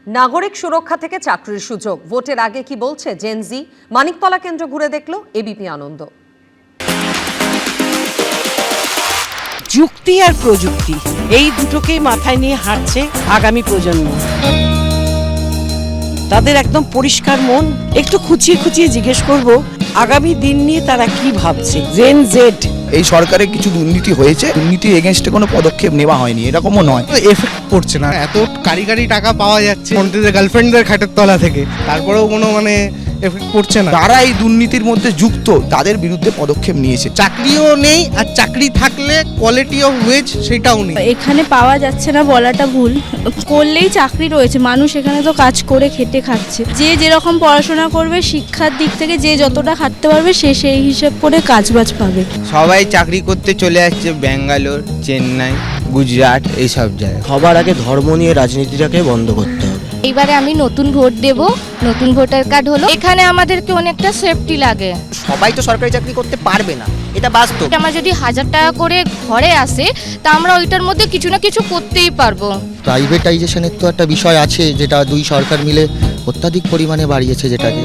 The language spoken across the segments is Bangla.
নাগরিক সুরক্ষা থেকে চাকরির সুযোগ, ভোটের আগে কি বলছে জেনজি? মানিকতলা কেন্দ্র ঘুরে দেখলো এবিপি আনন্দ। যুক্তি আর প্রযুক্তি এই দুটোকেই মাথায় নিয়ে হাঁটছে আগামী প্রজন্ম। তাদের একদম পরিষ্কার মন। একটু খুঁচিয়ে খুঁচিয়ে জিজ্ঞেস করব আগামী দিন নিয়ে তারা কি ভাবছে। জেন জেড এই সরকারে কিছু দুর্নীতি হয়েছে, দুর্নীতি এগেনস্টে কোনো পদক্ষেপ নেওয়া হয়নি, এরকমও নয়। এফেক্ট পড়ছে না, এত কারি টাকা পাওয়া যাচ্ছে মন্ত্রীদের গার্লফ্রেন্ডদের খাটের তলা থেকে, তারপরেও কোনো এফেক্ট পড়ছে না। যারা এই দুর্নীতির মধ্যে যুক্ত তাদের বিরুদ্ধে পদক্ষেপ নিয়েছে। চাকরিও নেই, আর চাকরি থাকলে কোয়ালিটি অফ ওয়েজ সেটাও নেই। এখানে পাওয়া যাচ্ছে না বলাটা ভুল, করলেই চাকরি রয়েছে। মানুষ এখানে তো কাজ করে খেটে খাচ্ছে। যে যেরকম পড়াশোনা করবে, শিক্ষার দিক থেকে যে যতটা খাটতে পারবে সে সেই হিসেব করে কাজবাজ পাবে। সবাই চাকরি করতে চলে আসছে ব্যাঙ্গালোর, চেন্নাই, গুজরাট এইসব জায়গায়। সবার আগে ধর্ম নিয়ে রাজনীতিটাকে বন্ধ করতে হবে। এইবারে আমি নতুন ভোট দেব, নতুন ভোটার কার্ড হলো, এখানে আমাদেরকে অনেকটা সেফটি লাগে। সবাই তো সরকারি চাকরি করতে পারবে না, এটা বাস্তব। আমার যদি 1000 টাকা করে ঘরে আসে, তা আমরা ওইটার মধ্যে কিছু না কিছু করতেই পারবো। প্রাইভেটাইজেশনের তো একটা বিষয় আছে, যেটা দুই সরকার মিলে অত্যাধিক পরিমাণে বাড়িয়েছে, যেটাকে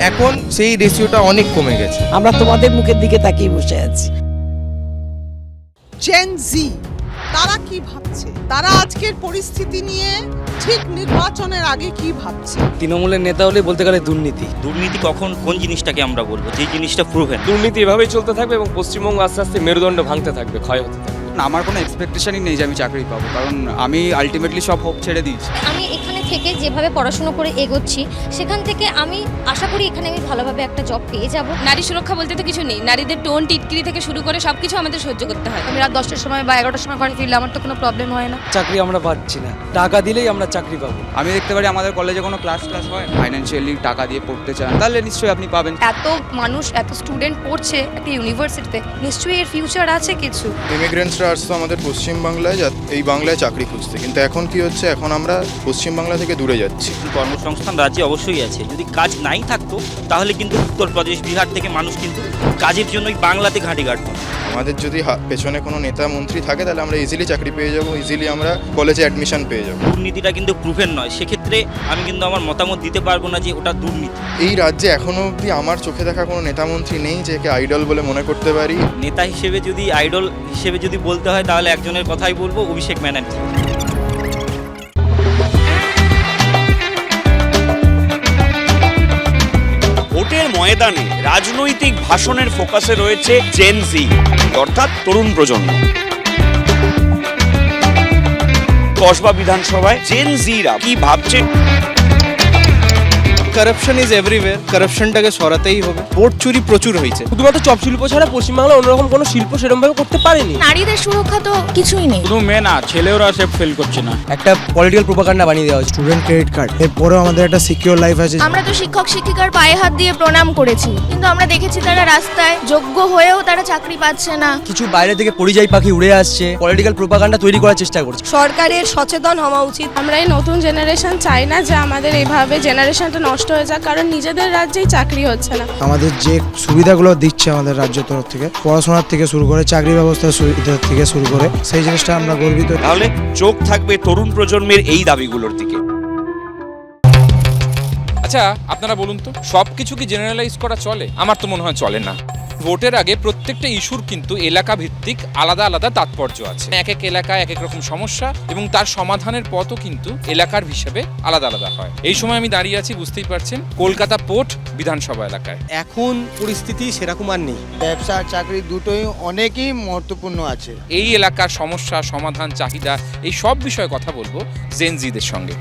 এখন সেই রেশিওটা অনেক কমে গেছে। আমরা তোমাদের মুখের দিকে তাকিয়ে বসে আছি। জেন জি তারা কি ভাবছে, তারা আজকের পরিস্থিতি নিয়ে ঠিক নির্বাচনের আগে কি ভাবছে? তৃণমূলের নেতা হলে বলতে গেলে দুর্নীতি। দুর্নীতি কখন কোন জিনিসটাকে আমরা বলবো, যে জিনিসটা প্রুভেন। দুর্নীতি এভাবেই চলতে থাকবে এবং পশ্চিমবঙ্গ আস্তে আস্তে মেরুদণ্ড ভাঙতে থাকবে, ক্ষয় হতে থাকবে। আমার কোনো এক্সপেকটেশনই নেই যে আমি চাকরি পাবো, কারণ আমি আলটিমেটলি সব হোপ ছেড়ে দিয়েছি। আমি এখানে থেকে যেভাবে পড়াশোনা করে এগোচ্ছি, সেখান থেকে আমি আশা করি এখানে আমি ভালোভাবে একটা জব পেয়ে যাব। নারী সুরক্ষা বলতে তো কিছু নেই, নারীদের টোন টিটকিরি থেকে শুরু করে সবকিছু আমাদের সহ্য করতে হয়। আমি রাত 10টার সময় বা 11টার সময় ঘরে ফিরলে আমার তো কোনো প্রবলেম হয় না। চাকরি আমরা পাচ্ছি না, টাকা দিলেই আমরা চাকরি পাবো। আমি দেখতে পারি আমাদের কলেজে কোনো ক্লাস হয়, ফাইন্যান্সিয়ালি টাকা দিয়ে পড়তে চান, তাহলে নিশ্চয়ই আপনি পাবেন। এত মানুষ, এত স্টুডেন্ট পড়ছে একটা ইউনিভার্সিটিতে, নিশ্চয়ই এর ফিউচার আছে কিছু। ইমিগ্রেন্টসরা আসতো আমাদের পশ্চিমবাংলায়, এই বাংলায় চাকরি খুঁজতে, কিন্তু এখন কি হচ্ছে, এখন আমরা পশ্চিমবাংলা থেকে দূরে যাচ্ছি। কর্মসংস্থান রাজ্যে অবশ্যই আছে, যদি কাজ নাই থাকতো তাহলে কিন্তু উত্তরপ্রদেশ, বিহার থেকে মানুষ কিন্তু কাজের জন্যই বাংলাতে ঘাঁটি কাটতো। আমাদের যদি পেছনে কোনো নেতা মন্ত্রী থাকে তাহলে আমরা ইজিলি চাকরি পেয়ে যাবো, ইজিলি আমরা কলেজে অ্যাডমিশন পেয়ে যাবো। দুর্নীতিটা কিন্তু প্রুভেন নয়, সেক্ষেত্রে আমি কিন্তু আমার মতামত দিতে পারবো না যে ওটা দুর্নীতি। এই রাজ্যে এখনো অবধি আমার চোখে দেখা কোনো নেতা মন্ত্রী নেই যে একে আইডল বলে মনে করতে পারি। নেতা হিসেবে যদি আইডল হিসেবে যদি বলতে হয় তাহলে একজনের কথাই বলবো, অভিষেক ব্যানার্জি। ভোটের ময়দানে রাজনৈতিক ভাষণের ফোকাসে রয়েছে জেন জি, অর্থাৎ তরুণ প্রজন্ম। কসবা বিধানসভায় জেন জিরা কি ভাবছে? কারাপশন ইজ এভরিওয়্যার, কারাপশনটাকে সরাতেই হবে। ভোট চুরি প্রচুর হয়েছে। শুধুমাত্র চপ শিল্প ছাড়া পশ্চিমবাংলা অন্যরকম কোনো শিল্প সেরকমভাবে করতে পারেনি। নারীদের সুরক্ষা তো কিছুই নেই। শুধু মেয়ে না, ছেলেওরা সেফ ফিল করছে না। একটা পলিটিক্যাল প্রোপাগান্ডা বানিয়ে দেওয়া হচ্ছে। স্টুডেন্ট ক্রেডিট কার্ড, এরপরেও আমাদের একটা সিকিউর লাইফ আছে। আমরা তো শিক্ষক শিক্ষিকার পায়ে হাত দিয়ে প্রণাম করেছি, কিন্তু আমরা দেখেছি তারা রাস্তায় যোগ্য হয়েও তারা চাকরি পাচ্ছে না। কিছু বাইরে থেকে পরিযায়ী পাখি উড়ে আসছে, পলিটিক্যাল প্রোপাগান্ডা তৈরি করার চেষ্টা করছে। সরকারের সচেতন হওয়া উচিত। আমরা এই নতুন জেনারেশন চাই না যে আমাদের এইভাবে জেনারেশনটা নষ্ট হয়ে যাক, কারণ নিজেদের রাজ্যেই চাকরি হচ্ছে না। আমাদের যে সুবিধাগুলো দিচ্ছে আমাদের রাজ্য তরফ থেকে, পড়াশোনার থেকে শুরু করে চাকরি ব্যবস্থার সুবিধা থেকে শুরু করে, সেই জিনিসটা আমরা গর্বিত। তাহলে চোখ থাকবে তরুণ প্রজন্মের এই দাবিগুলোর দিকে। আচ্ছা, আপনারা বলুন তো, সবকিছু কি জেনারেলাইজ করা চলে? আমার তো মনে হয় চলে না। ভোটের আগে প্রত্যেকটা ইস্যুর কিন্তু এলাকা ভিত্তিক আলাদা আলাদা তাৎপর্য আছে। এক এক এলাকায় এক এক রকম সমস্যা এবং তার সমাধানের পথও কিন্তু এলাকার হিসেবে আলাদা আলাদা হয়। এই সময় আমি দাঁড়িয়ে আছি, বুঝতেই পারছেন, কলকাতা পোর্ট বিধানসভা এলাকায়। এখন পরিস্থিতি সেরকম আর নেই। ব্যবসা চাকরি দুটোই অনেকই মহত্বপূর্ণ আছে। এই এলাকার সমস্যা, সমাধান, চাহিদা, এই সব বিষয়ে কথা বলবো জেন জিদের সঙ্গে।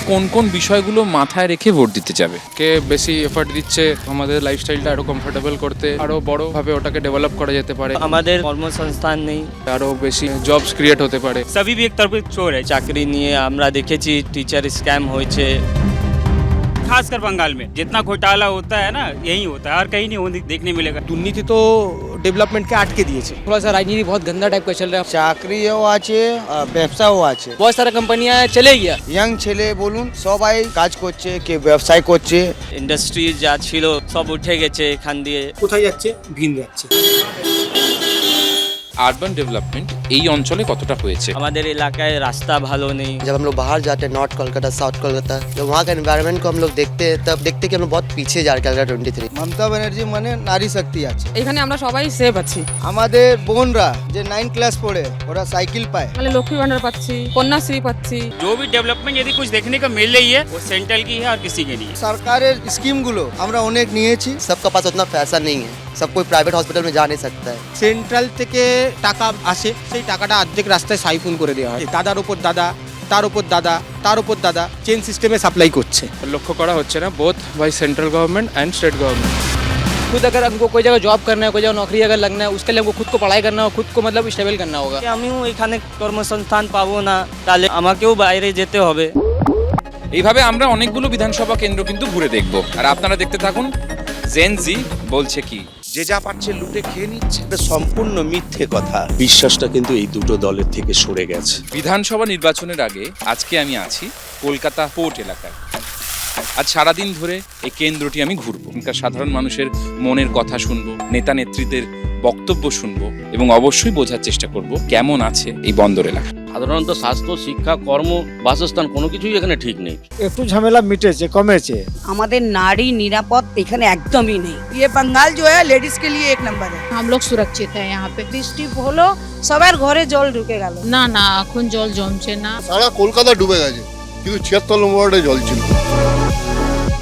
কোন কোন বিষয়গুলো মাথায় রেখে ভোট দিতে যাবে? কে বেশি এফর্ট দিচ্ছে আমাদের লাইফস্টাইলটা আরো কমফোর্টেবল করতে, আরো বড় ভাবে ওটাকে ডেভেলপ করা যেতে পারে। আমাদের কর্মসংস্থান নেই, আরো বেশি জবস ক্রিয়েট হতে পারে। সবই भी एक तरफ चोर है। চাকরি নিয়ে আমরা দেখেছি টিচার স্ক্যাম হয়েছে, खासकर बंगाल में जितना घोटाला होता है ना, यही होता है और कहीं नहीं देखने मिलेगा। দুর্নীতি তো ডেভেলপমেন্টকে আটকে দিয়েছে। थोड़ा सा राजनीति बहुत गंदा टाइप का चल रहा है। চাকরিও আছে, ব্যবসাও আছে। बहुत सारा कंपनियां चले गया। ইয়াং ছেলে বলুন, সবাই কাজ করছে, কে ব্যবসায় করছে। ইন্ডাস্ট্রি যা ছিল সব উঠে গেছে এখান দিয়ে। কোথায় যাচ্ছে? ভিন যাচ্ছে। আরবান ডেভেলপমেন্ট এই অঞ্চলে কতটা হয়েছে। আমাদের এলাকায় রাস্তা ভালো নেই। जब हम लोग बाहर जाते हैं नॉर्थ कोलकाता साउथ कोलकाता तो वहाँ का एनवायरनमेंट को हम लोग देखते हैं तब देखते हैं कि हम लोग बहुत पीछे जा रहे हैं 23। মমতা ব্যানার্জি মানে নারী শক্তি আছে। এখানে আমরা সবাই সেফ আছি। আমাদের বোনরা যে 9 ক্লাস পড়ে ওরা সাইকেল পায়। তাহলে লক্ষ্মী ভান্ডার পাচ্ছি, কন্যাশ্রী পাচ্ছি। जो भी डेवलपमेंट यदि कुछ देखने को मिल रही है वो सेंट्रल की है और किसी की नहीं है। সরকারের স্কিমগুলো আমরা অনেক নিয়েছি। सबका पास उतना पैसा नहीं है, सब कोई प्राइवेट हॉस्पिटल में जा नहीं सकता है। সেন্ট্রাল থেকে টাকা আসে, সেই টাকাটা অর্ধেক রাস্তায় সাইফুন করে দেওয়া হয়। দাদার উপর দাদা, তার উপর দাদা, তার উপর দাদা, চেন সিস্টেমে সাপ্লাই করছে। লক্ষ্য করা হচ্ছে না both by central government and state government. खुद अगर हमको कोई जगह जॉब करना है, कोई जगह नौकरी अगर लगना है, उसके लिए हमको खुद को पढ़ाई करना होगा, खुद को मतलब स्टेबल करना होगा। আমিও এখানে কর্মসংস্থান পাবো না, তাহলে আমাকেও বাইরে যেতে হবে। এইভাবে আমরা অনেকগুলো বিধানসভা কেন্দ্র কিন্তু ঘুরে দেখব, আর আপনারা দেখতে থাকুন জেনজি বলছে কি। যে যা পাচ্ছে লুটে খেয়ে নিচ্ছে। এটা সম্পূর্ণ মিথ্যে কথা। বিশ্বাসটা কিন্তু এই দুটো দলের থেকে সরে গেছে। বিধানসভা নির্বাচনের আগে আজকে আমি আছি কলকাতা পোর্ট এলাকায়। আজ সারাদিন ধরে এই কেন্দ্রটি আমি ঘুরবো, এখানকার সাধারণ মানুষের মনের কথা শুনবো, নেতা নেত্রীদের বক্তব্য শুনবো এবং অবশ্যই বোঝার চেষ্টা করব কেমন আছে এই বন্দর এলাকা। সাধারণত স্বাস্থ্য, শিক্ষা, কর্ম, বাসস্থান কোনো কিছুই এখানে ঠিক নেই। একটু ঝামেলা মিটেছে, কমেছে। আমাদের নারী নিরাপদ এখানে একদমই নেই। ये बंगाल जो है लेडीज के लिए एक नंबर है। हम लोग सुरक्षित है यहाँ पे। বৃষ্টি হলো সবার ঘরে জল ঢুকে গেল। না না এখন জল জমছে না। সারা কলকাতা ডুবে গেছে, কিন্তু 76 নম্বর ওয়ার্ডে জল ছিল।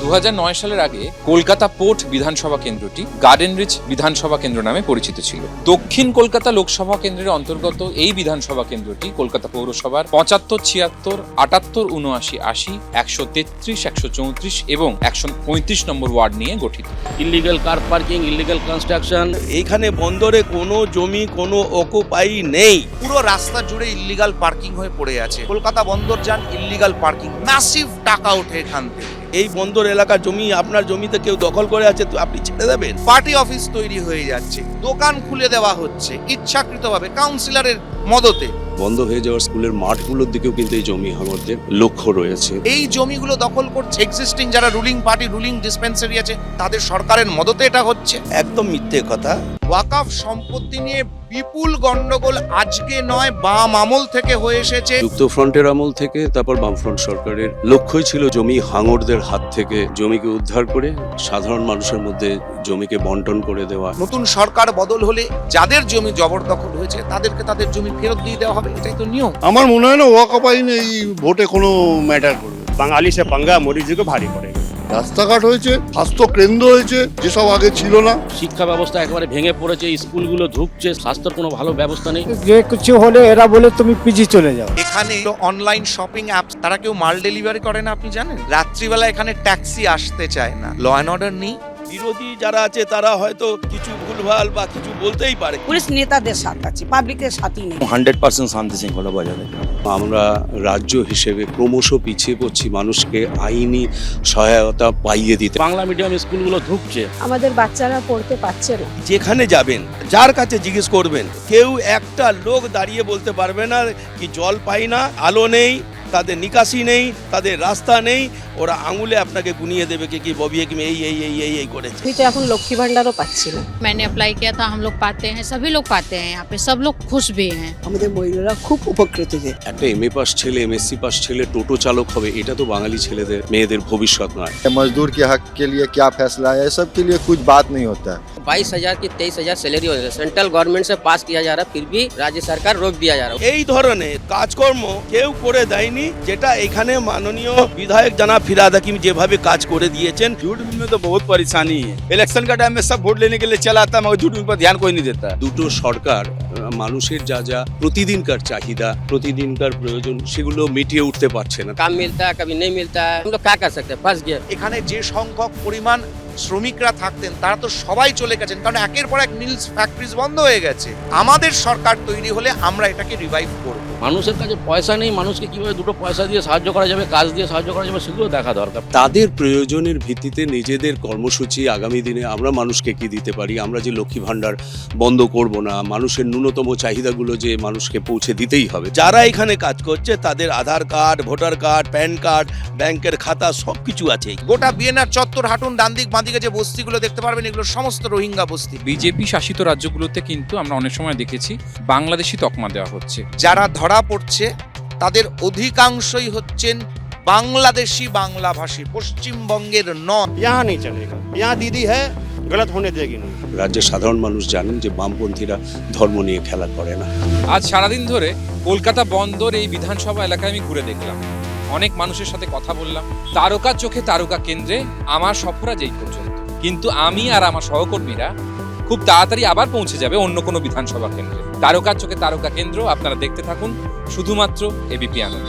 2009 সালের আগে কলকাতা পোর্ট বিধানসভা কেন্দ্রটি গার্ডেন রিচ বিধানসভা কেন্দ্র নামে পরিচিত ছিল। দক্ষিণ কলকাতা লোকসভা কেন্দ্রের অন্তর্গত এই বিধানসভা কেন্দ্রটি কলকাতা পৌরসভার 75, 76, 78, 79, 80, 133, 134 এবং 135 নম্বর ওয়ার্ড নিয়ে গঠিত। Illegal car parking, illegal construction, এইখানে বন্দরে কোনো জমি, কোনো অকুপাই নেই। পুরো রাস্তা জুড়ে ইল্লিগাল পার্কিং হয়ে পড়ে আছে। কলকাতা বন্দর যান, ইল্লিগাল পার্কিং, ম্যাসিভ টাকা ওঠে এখান থেকে। এই বন্দর এলাকার জমি আপনার জমিতে কেউ দখল করে আছে তো আপনি ছেড়ে দেবেন? পার্টি অফিস তৈরি হয়ে যাচ্ছে, দোকান খুলে দেওয়া হচ্ছে ইচ্ছাকৃতভাবে কাউন্সিলরের মদতে। বন্ধ হয়ে যাওয়ার স্কুলের মাঠগুলোর দিকেও কিন্তু এই জমি হাঙরদের লক্ষ্য রয়েছে। এই জমিগুলো দখল করছে এক্সিস্টিং যারা রুলিং পার্টি, রুলিং ডিসপেন্সারি আছে, তাদের সরকারের মদতে এটা হচ্ছে। একদম মিথ্যে কথা। ওয়াকফ সম্পত্তি নিয়ে বিপুল গন্ডগোল আজকে নয়, বাম আমল থেকে হয়ে এসেছে। যুক্ত ফ্রন্টের আমল থেকে, তারপর বামফ্রন্ট সরকারের লক্ষ্যই ছিল জমি হাঙরদের হাত থেকে জমিকে উদ্ধার করে সাধারণ মানুষের মধ্যে জমিকে বন্টন করে দেওয়া। নতুন সরকার বদল হলে যাদের জমি জবরদখল হয়েছে তাদেরকে তাদের জমি ফেরত দিয়ে দেওয়া হবে, এটাই তো নিয়ম। আমার মনে হয় না ওয়াকফ আইন এই ভোটে কোনো ম্যাটার করবে। বাঙালি সে পাঙ্গা মোদি জি को भारी पड़ेगा। রাস্তাঘাট হয়েছে, স্বাস্থ্য কেন্দ্র হয়েছে, যেসব আগে ছিল না। শিক্ষা ব্যবস্থা একেবারে ভেঙে পড়েছে, স্কুলগুলো ধুঁকছে, স্বাস্থ্যের কোনো ভালো ব্যবস্থা নেই। যে কিছু হলে এরা বলে তুমি পিজি চলে যাও। এখানে অনলাইন শপিং অ্যাপস, তারা কেউ মাল ডেলিভারি করে না, আপনি জানেন? রাত্রিবেলা এখানে ট্যাক্সি আসতে চায় না, ল অ্যান্ড অর্ডার নেই। বিরোধী যারা আছে তারা হয়তো কিছু ভুলভাল বা কিছু বলতেই পারে। পুলিশ নেতাদের সাথে আছে, পাবলিকের সাথে নেই। 100% শান্তি শৃঙ্খলা বজায় রাখে। আমরা রাজ্য হিসেবে ক্রমশ পিছিয়ে পড়ছি মানুষকে আইনি সহায়তা পাইয়ে দিতে। বাংলা মিডিয়াম স্কুলগুলো ধুঁকছে, আমাদের বাচ্চারা পড়তে পারছে না। যেখানে যাবেন যার কাছে জিজ্ঞেস করবেন, কেউ একটা লোক দাঁড়িয়ে বলতে পারবে না কি জল পাই না, আলো নেই, তাদের নিকাশি নেই, তাদের রাস্তা নেই। ওরা আঙুলে আপনাকে গুনিয়ে দেবে কি ববিয়ে কি এই করেছে। আমি তো এখন লক্ষ্মী ভান্ডারও পাচ্ছি না। मैंने अप्लाई किया था, हम लोग पाते हैं, सभी लोग पाते हैं यहाँ पे, सब लोग खुश भी हैं। আমাদের মহিলারা খুব উপকৃত যে একটা MA পাস ছেলে, MSc পাস ছেলে টোটো চালক হবে, এটা তো বাঙালি ছেলেদের মেয়েদের ভবিষ্যৎ নয়। मजदूर के हक के लिए क्या फैसला है, सब के लिए कुछ बात नहीं होता है। 22,000 की 23,000 सैलरी हो जाएगा। सेंट्रल गवर्नमेंट से पास किया जा रहा है, फिर भी राज्य सरकार रोक दिया जा रहा है। এই ধরনের কাজকর্ম কেউ করে দেয়নি, যেটা এখানে মাননীয় বিধায়ক জনাব ফিরহাদ হাকিম যেভাবে কাজ করে দিয়েছেন। झूठ में तो बहुत परेशानी है। इलेक्शन का टाइम में सब वोट लेने के लिए चला आता है, मगर झूठ पर ध्यान कोई नहीं देता। দুটো সরকার মানুষের যা যা প্রতিদিনকার চাহিদা, প্রতিদিনকার প্রয়োজন সেগুলো মিটিয়ে উঠতে পারছে না। काम मिलता है, कभी नहीं मिलता है, हम लोग क्या कर सकते हैं, फंस गए। এখানে যে সংখ্যক পরিমাণ শ্রমিকরা থাকতেন তারা তো সবাই চলে গেছেন, কারণ একের পর এক মিলস ফ্যাক্টরিজ বন্ধ হয়ে গেছে। আমাদের সরকার তৈরি হলে আমরা এটাকে রিভাইভ করব। মানুষের কাছে পয়সা নেই, মানুষকে কিভাবে দুটো পয়সা দিয়ে সাহায্য করা যাবে, কাজ দিয়ে সাহায্য করা যাবে, সেগুলো দেখা দরকার। তাদের প্রয়োজনের ভিত্তিতে নিজেদের কর্মসূচি আগামী দিনে আমরা মানুষকে কি দিতে পারি, আমরা যে লক্ষ্মী ভাণ্ডার বন্ধ করব না, মানুষের ন্যূনতম চাহিদাগুলো যে মানুষকে পৌঁছে দিতেই হবে। যারা এখানে কাজ করছে তাদের Aadhaar card, voter card, PAN card, ব্যাংকের খাতা সব কিছু আছে। গোটা বিএনআর চত্বর হাঁটুন, ডান দিক বাঁ দিকে যে বস্তিগুলো দেখতে পারবেন, এগুলো সমস্ত রোহিঙ্গা বস্তি। বিজেপি শাসিত রাজ্যগুলোতে কিন্তু আমরা অনেক সময় দেখেছি বাংলাদেশি তকমা দেওয়া হচ্ছে। যারা ধরা পড়ছে তাদের অধিকাংশই হচ্ছেন বাংলাদেশি, বাংলাভাষী, পশ্চিমবঙ্গের নন। यहाँ नहीं चलेगा, यहाँ दीदी है, गलत होने देगी नहीं। রাজ্যের সাধারণ মানুষ জানেন যে বামপন্থীরা ধর্ম নিয়ে খেলা করে না। আজ সারাদিন ধরে কলকাতা বন্দর এই বিধানসভা এলাকায় আমি ঘুরে দেখলাম, অনেক মানুষের সাথে কথা বললাম। তারকা চোখে তারকা কেন্দ্রে আমার সফররাজ এই পর্যন্ত, কিন্তু আমি আর আমার সহকর্মীরা খুব তাড়াতাড়ি আবার পৌঁছে যাবে অন্য কোনো বিধানসভা কেন্দ্রে। তারকার চোখে তারকা কেন্দ্র আপনারা দেখতে থাকুন শুধুমাত্র এবিপি আনন্দ।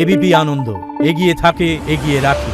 এবিপি আনন্দ, এগিয়ে থাকে, এগিয়ে রাখে।